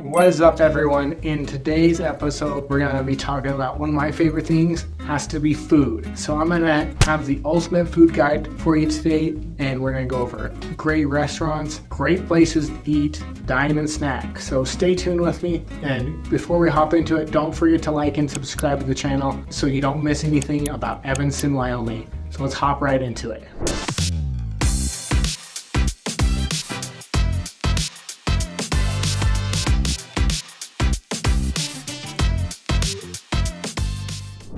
What is up, everyone? In today's episode, we're going to be talking about one of my favorite things, has to be food. So I'm going to have the ultimate food guide for you today, and we're going to go over great restaurants, great places to eat, dine and snack. So stay tuned with me, and before we hop into it, don't forget to like and subscribe to the channel so you don't miss anything about Evanston, Wyoming. So let's hop right into it.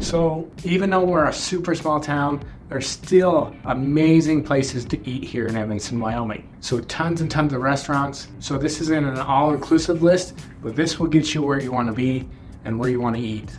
So even though we're a super small town, there's still amazing places to eat here in Evanston, Wyoming. So tons and tons of restaurants. So this isn't an all-inclusive list, but this will get you where you want to be and where you want to eat.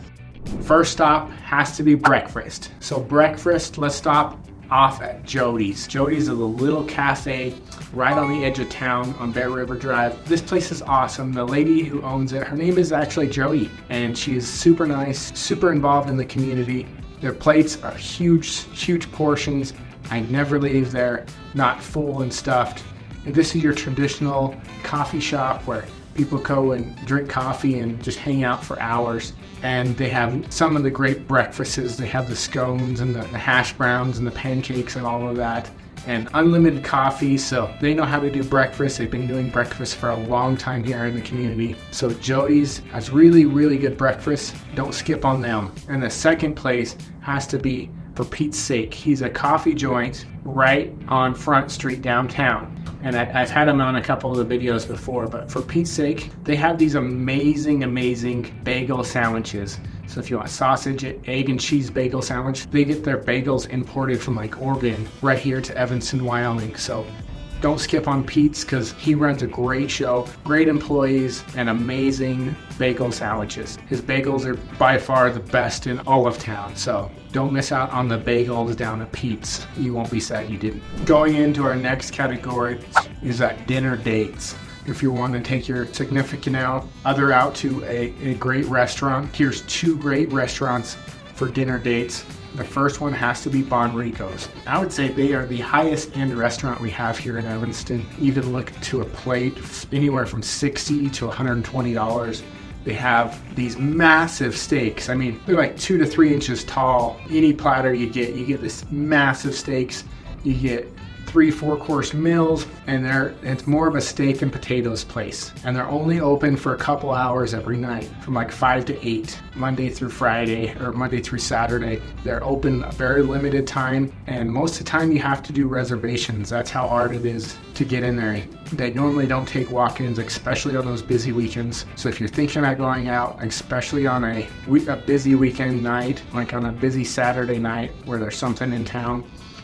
First stop has to be breakfast. So breakfast, let's stop off at Jody's. Jody's is a little cafe right on the edge of town on Bear River Drive. This place is awesome. The lady who owns it, her name is actually Jody, and she is super nice, super involved in the community. Their plates are huge portions. I never leave there not full and stuffed. And this is your traditional coffee shop where people go and drink coffee and just hang out for hours. And they have some of the great breakfasts. They have the scones and the hash browns and the pancakes and all of that. And unlimited coffee, so they know how to do breakfast. They've been doing breakfast for a long time here in the community. So Jody's has really good breakfast. Don't skip on them. And the second place has to be For Pete's Sake. He's a coffee joint right on Front Street downtown. And I've had him on a couple of the videos before, but for Pete's sake, they have these amazing bagel sandwiches. So if you want sausage, egg, and cheese bagel sandwich, they get their bagels imported from like Oregon right here to Evanston, Wyoming. So don't skip on Pete's because he runs a great show, great employees, and amazing bagel sandwiches. His bagels are by far the best in all of town, so don't miss out on the bagels down at Pete's. You won't be sad you didn't. Going into our next category is dinner dates. If you want to take your significant other out to a great restaurant, here's two great restaurants for dinner dates. The first one has to be Rico's. I would say they are the highest end restaurant we have here in Evanston. You can look to a plate anywhere from $60 to $120. They have these massive steaks. I mean, they're like 2 to 3 inches tall. Any platter you get this massive steaks. You get 3-4 course meals, and it's more of a steak and potatoes place. And they're only open for a couple hours every night from like 5 to 8, Monday through Friday or Monday through Saturday. They're open a very limited time, and most of the time you have to do reservations. That's how hard it is to get in there. They normally don't take walk-ins, especially on those busy weekends. So if you're thinking about going out, especially on a busy weekend night, like on a busy Saturday night where there's something in town,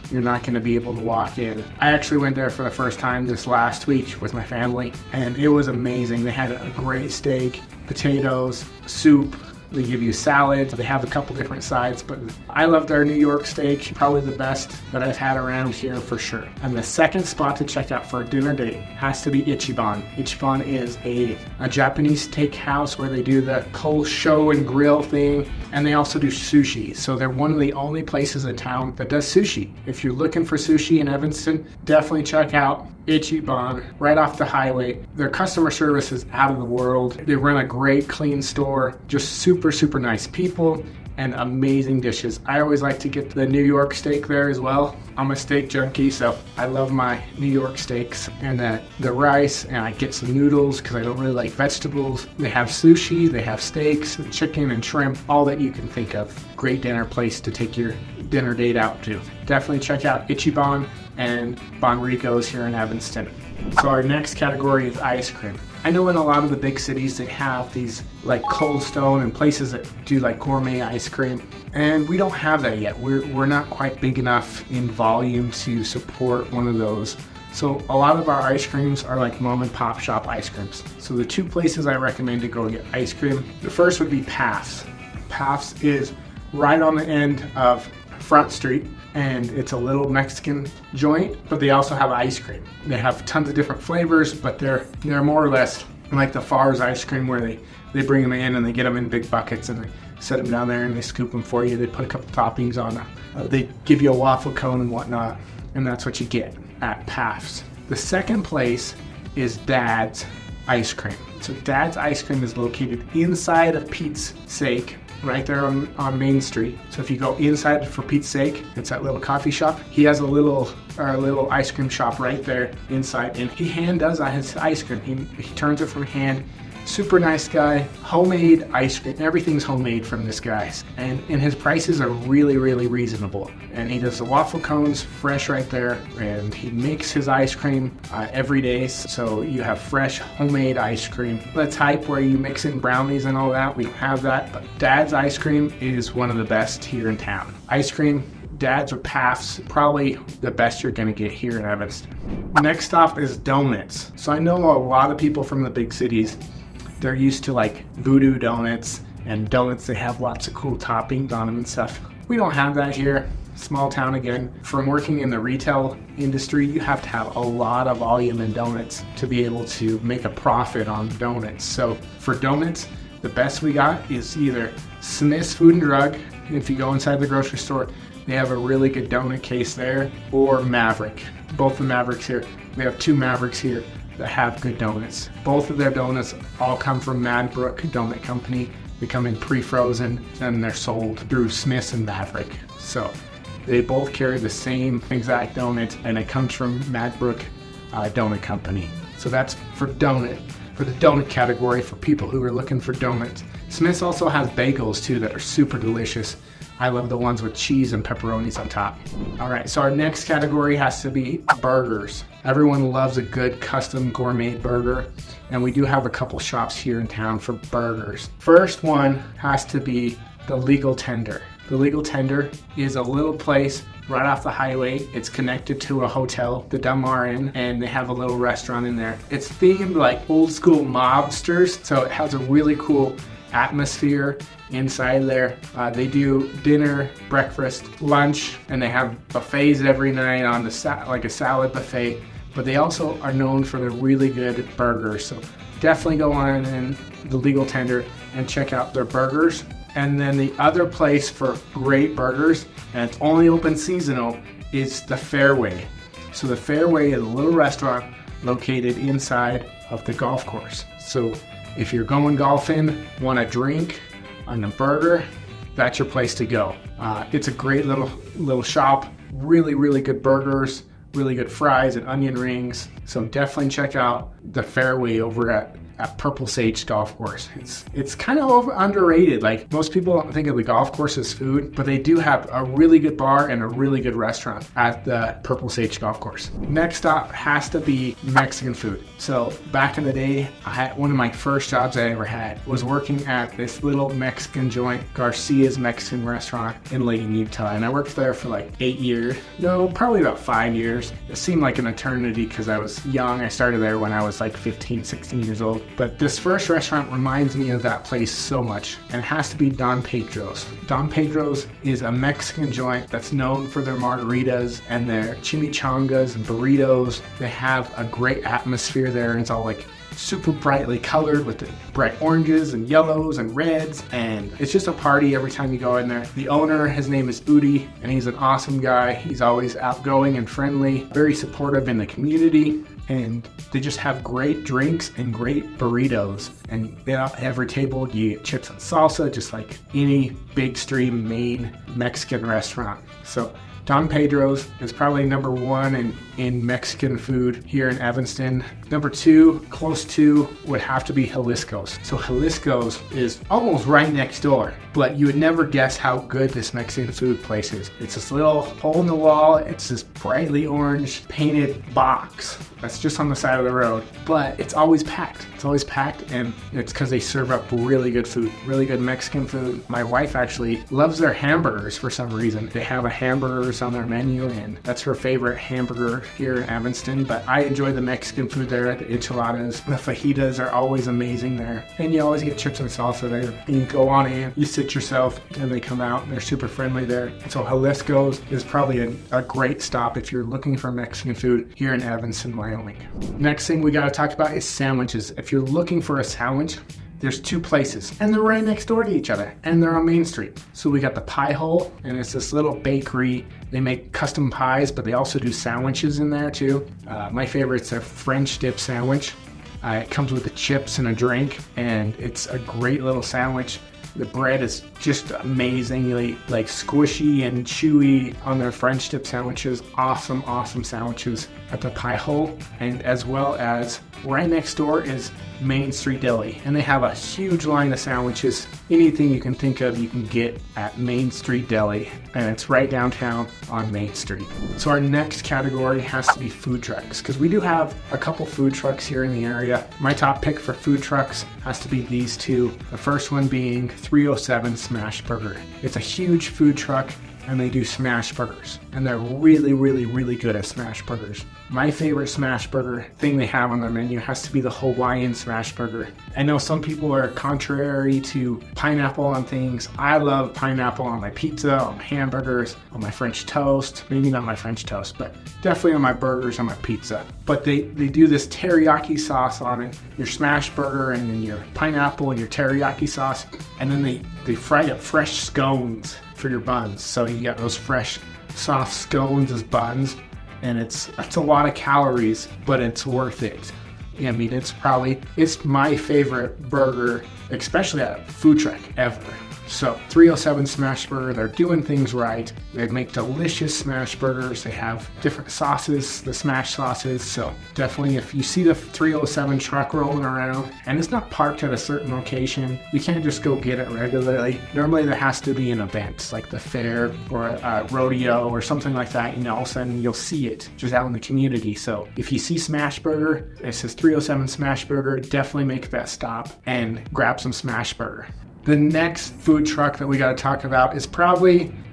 you're not going to be able to walk in. I actually went there for the first time this last week with my family, and it was amazing. They had a great steak, potatoes, soup. They give you salads. They have a couple different sides, but I love their New York steak. Probably the best that I've had around here for sure. And the second spot to check out for a dinner date has to be Ichiban. Ichiban is a Japanese steakhouse where they do the whole show and grill thing, and they also do sushi. So they're one of the only places in town that does sushi. If you're looking for sushi in Evanston, definitely check out Ichiban right off the highway. Their customer service is out of the world. They run a great clean store, just super nice people and amazing dishes. I always like to get the New York steak there as well. I'm a steak junkie, so I love my New York steaks and the rice, and I get some noodles because I don't really like vegetables. They have sushi, they have steaks, and chicken and shrimp, all that you can think of. Great dinner place to take your dinner date out to. Definitely check out Ichiban and Rico's here in Evanston. So our next category is ice cream. I know in a lot of the big cities they have these like Cold Stone and places that do like gourmet ice cream, and we don't have that yet. We're not quite big enough in volume to support one of those. So a lot of our ice creams are like mom and pop shop ice creams. So the two places I recommend to go get ice cream, the first would be Paf's. Paf's is right on the end of Front Street, and it's a little Mexican joint, but they also have ice cream. They have tons of different flavors, but they're more or less like the Farr's ice cream where they bring them in and they get them in big buckets and they set them down there and they scoop them for you. They put a couple toppings on them. They give you a waffle cone and whatnot, and that's what you get at Paf's. The second place is Dad's. ice cream. So Dad's Ice Cream is located inside of Pete's Sake, right there on Main Street. So if you go inside for Pete's Sake, it's that little coffee shop. He has a little ice cream shop right there inside, and he hand does his ice cream. He turns it from hand. Super nice guy. Homemade ice cream. Everything's homemade from this guy. And his prices are really, really reasonable. And he does the waffle cones fresh right there. And he makes his ice cream every day. So you have fresh homemade ice cream. The type where you mix in brownies and all that, we don't have that. But Dad's Ice Cream is one of the best here in town. Ice cream, Dad's or Paf's, probably the best you're gonna get here in Evanston. Next stop is donuts. So I know a lot of people from the big cities, they're used to like voodoo donuts and donuts they have lots of cool toppings on them and stuff. We don't have that here. Small town again. From working in the retail industry, you have to have a lot of volume in donuts to be able to make a profit on donuts. So for donuts, the best we got is either Smith's Food and Drug. If you go inside the grocery store, they have a really good donut case there, or Maverick. Both the Mavericks here. We have 2 Mavericks here that have good donuts. Both of their donuts all come from Madbrook Donut Company. They come in pre-frozen and they're sold through Smith's and Maverick. So they both carry the same exact donut, and it comes from Madbrook Donut Company. So that's for the donut category for people who are looking for donuts. Smith's also has bagels too that are super delicious. I love the ones with cheese and pepperonis on top. All right, so our next category has to be burgers. Everyone loves a good custom gourmet burger, and we do have a couple shops here in town for burgers. First one has to be the Legal Tender. The Legal Tender is a little place right off the highway. It's connected to a hotel, the Delmar Inn, and they have a little restaurant in there. It's themed like old school mobsters, so it has a really cool atmosphere inside there. They do dinner, breakfast, lunch, and they have buffets every night on the like a salad buffet. But they also are known for their really good burgers. So definitely go on in the Legal Tender and check out their burgers. And then the other place for great burgers, and it's only open seasonal, is the Fairway. So the Fairway is a little restaurant located inside of the golf course. So if you're going golfing, want a drink and a burger, that's your place to go. It's a great little shop. Really, really good burgers, really good fries and onion rings. So definitely check out the Fairway over at Purple Sage Golf Course. It's kind of underrated. Like, most people don't think of the golf course as food, but they do have a really good bar and a really good restaurant at the Purple Sage Golf Course. Next stop has to be Mexican food. So back in the day, I had one of my first jobs I ever had was working at this little Mexican joint, Garcia's Mexican Restaurant in Layton, Utah. And I worked there for like 8 years. No, probably about 5 years. It seemed like an eternity because I was young. I started there when I was like 15, 16 years old. But this first restaurant reminds me of that place so much, and it has to be Don Pedro's. Don Pedro's is a Mexican joint that's known for their margaritas and their chimichangas and burritos. They have a great atmosphere there, and it's all like super brightly colored with the bright oranges and yellows and reds, and it's just a party every time you go in there. The owner, his name is Udi, and he's an awesome guy. He's always outgoing and friendly, very supportive in the community, and they just have great drinks and great burritos. And at every table you get chips and salsa, just like any big stream main Mexican restaurant. So Don Pedro's is probably number 1 in Mexican food here in Evanston. Number 2, close to, would have to be Jalisco's. So Jalisco's is almost right next door, but you would never guess how good this Mexican food place is. It's this little hole in the wall. It's this brightly orange painted box that's just on the side of the road, but it's always packed. It's always packed, and it's because they serve up really good food, really good Mexican food. My wife actually loves their hamburgers for some reason. They have a hamburgers on their menu, and that's her favorite hamburger here in Evanston. But I enjoy the Mexican food there. The enchiladas, the fajitas are always amazing there, and you always get chips and salsa there. And you go on in, you sit yourself, and they come out, and they're super friendly there. So Jalisco's is probably a great stop if you're looking for Mexican food here in Evanston, Wyoming. Next thing we got to talk about is sandwiches. If you're looking for a sandwich, there's 2 places, and they're right next door to each other, and they're on Main Street. So we got the Pie Hole, and it's this little bakery. They make custom pies, but they also do sandwiches in there too. My favorite's a French dip sandwich. It comes with the chips and a drink, and it's a great little sandwich. The bread is just amazingly like squishy and chewy on their French dip sandwiches. Awesome, awesome sandwiches at the Pie Hole. And as well as right next door is Main Street Deli. And they have a huge line of sandwiches. Anything you can think of, you can get at Main Street Deli. And it's right downtown on Main Street. So our next category has to be food trucks, because we do have a couple food trucks here in the area. My top pick for food trucks has to be these two. The first one being 307 Smash Burger. It's a huge food truck, and they do smash burgers, and they're really, really, really good at smash burgers. My favorite smash burger thing they have on their menu has to be the Hawaiian smash burger. I know some people are contrary to pineapple on things. I love pineapple on my pizza, on my hamburgers, on my French toast. Maybe not my French toast, but definitely on my burgers, on my pizza. But they do this teriyaki sauce on it, your smash burger, and then your pineapple and your teriyaki sauce, and then they fry up fresh scones for your buns. So you got those fresh, soft scones as buns, and it's a lot of calories, but it's worth it. I mean, it's my favorite burger, especially at a food truck, ever. So 307 Smash Burger, they're doing things right. They make delicious smash burgers. They have different sauces, the smash sauces. So definitely, if you see the 307 truck rolling around and it's not parked at a certain location, you can't just go get it regularly. Normally there has to be an event like the fair or a rodeo or something like that. You know, all of a sudden you'll see it just out in the community. So if you see Smash Burger, it says 307 Smash Burger, definitely make that stop and grab some Smash Burger. The next food truck that we got to talk about is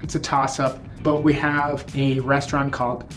it's a toss-up, but we have a restaurant called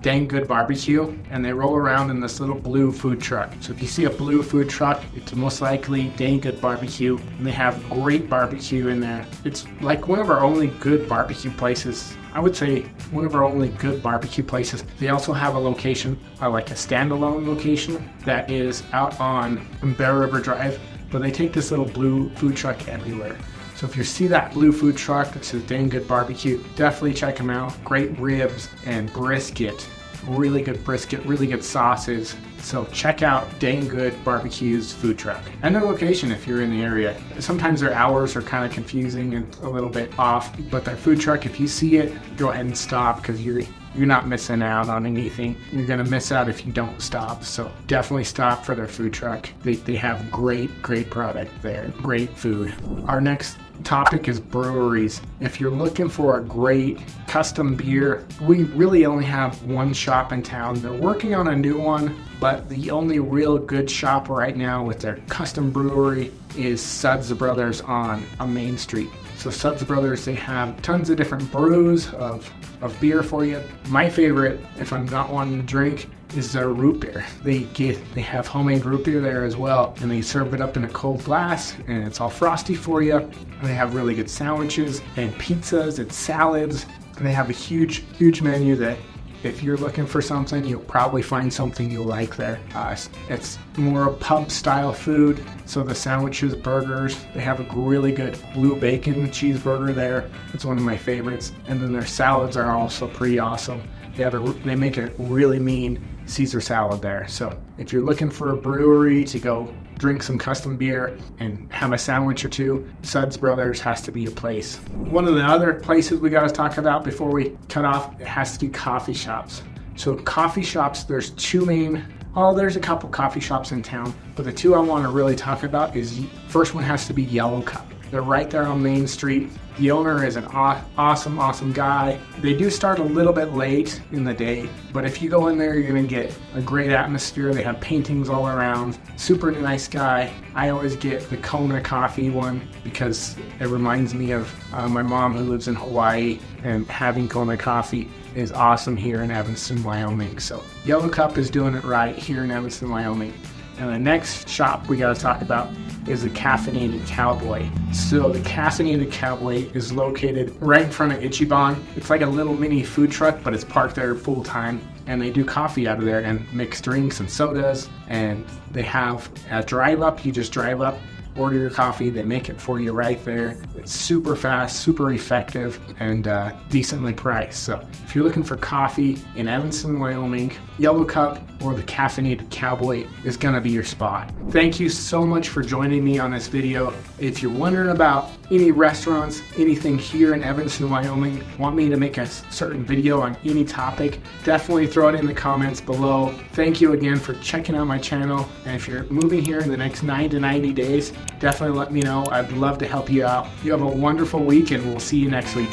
Dang Good Barbecue, and they roll around in this little blue food truck. So if you see a blue food truck, it's most likely Dang Good Barbecue, and they have great barbecue in there. It's like one of our only good barbecue places. I would say one of our only good barbecue places. They also have a location, like a standalone location, that is out on Bear River Drive. But they take this little blue food truck everywhere. So if you see that blue food truck that says Dang Good Barbecue, definitely check them out. Great ribs and brisket. Really good brisket, really good sauces. So check out Dang Good Barbecue's food truck. And their location if you're in the area. Sometimes their hours are kind of confusing and a little bit off, but their food truck, if you see it, go ahead and stop, because you're not missing out on anything. You're gonna miss out if you don't stop. So definitely stop for their food truck. They have great product there, great food. Our next topic is breweries. If you're looking for a great custom beer, we really only have one shop in town. They're working on a new one, but the only real good shop right now with their custom brewery is Suds Brothers on Main Street. So Suds Brothers, they have tons of different brews of beer for you. My favorite, if I'm not wanting to drink, is their root beer. They have homemade root beer there as well, and they serve it up in a cold glass, and it's all frosty for you. And they have really good sandwiches and pizzas and salads. And they have a huge menu that if you're looking for something, you'll probably find something you'll like there. It's more pub style food. So the sandwiches, burgers, they have a really good blue bacon cheeseburger there. It's one of my favorites. And then their salads are also pretty awesome. They make a really mean Caesar salad there. So if you're looking for a brewery to go drink some custom beer and have a sandwich or two, Suds Brothers has to be a place. One of the other places we got to talk about before we cut off, it has to be coffee shops. So coffee shops, there's there's a couple coffee shops in town, but the two I want to really talk about is, first one has to be Yellow Cup. They're right there on Main Street. The owner is an awesome guy. They do start a little bit late in the day, but if you go in there, you're gonna get a great atmosphere. They have paintings all around. Super nice guy. I always get the Kona coffee one because it reminds me of my mom who lives in Hawaii, and having Kona coffee is awesome here in Evanston, Wyoming. So Yellow Cup is doing it right here in Evanston, Wyoming. And the next shop we gotta talk about is the Caffeinated Cowboy. So the Caffeinated Cowboy is located right in front of Ichiban. It's like a little mini food truck, but it's parked there full time. And they do coffee out of there and mixed drinks and sodas. And they have a drive up. You just drive up order your coffee. They make it for you right there. It's super fast, super effective, and decently priced. So if you're looking for coffee in Evanston, Wyoming, Yellow Cup or the Caffeinated Cowboy is gonna be your spot. Thank you so much for joining me on this video. If you're wondering about any restaurants, anything here in Evanston, Wyoming, want me to make a certain video on any topic, definitely throw it in the comments below. Thank you again for checking out my channel. And if you're moving here in the next 9 to 90 days, definitely let me know. I'd love to help you out. You have a wonderful week and we'll see you next week.